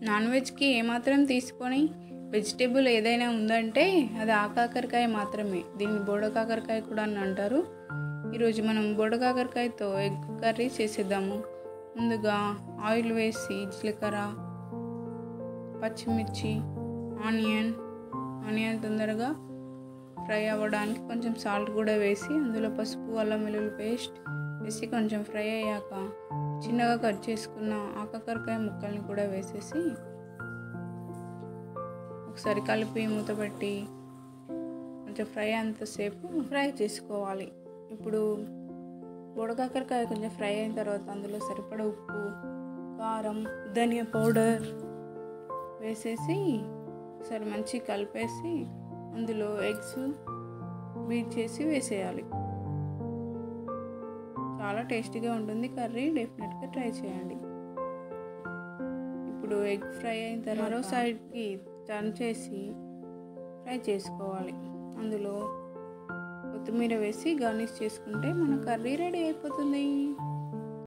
Non వెజ్కి ఏమాత్రం తీసుకొని vegetable ఏదైనా ఉందంటే అది ఆకాకరకాయ మాత్రమే. దీన్ని బోడకాకరకాయ కూడా అని అంటారు. ఈరోజు మనం బోడకాకరకాయతో ఎగ్ కర్రీ చేసేద్దాము. ముందుగా ఆయిల్ వేసి జీలకర్ర, పచ్చిమిర్చి, ఆనియన్ తొందరగా ఫ్రై అవ్వడానికి కొంచెం సాల్ట్ కూడా వేసి అందులో పసుపు, అల్లం వెల్లుల్లి పేస్ట్ వేసి కొంచెం ఫ్రై అయ్యాక చిన్నగా కట్ చేసుకున్న ఆకాకరకాయ ముక్కల్ని కూడా వేసేసి ఒకసారి కలిపి మూత పెట్టి కొంచెం ఫ్రై అంతసేపు ఫ్రై చేసుకోవాలి. ఇప్పుడు బోడకాకరకాయ కొంచెం ఫ్రై అయిన తర్వాత అందులో సరిపడా ఉప్పు, కారం, ధనియా పౌడర్ వేసేసి ఒకసారి మంచిగా కలిపేసి అందులో ఎగ్స్ బీట్ చేసి వేసేయాలి. చాలా టేస్టీగా ఉంటుంది కర్రీ, డెఫినెట్గా ట్రై చేయండి. ఇప్పుడు ఎగ్ ఫ్రై అయిన తర్వాత మరో సైడ్కి టర్న్ చేసి ఫ్రై చేసుకోవాలి. అందులో కొత్తిమీర వేసి గార్నిష్ చేసుకుంటే మన కర్రీ రెడీ అయిపోతుంది.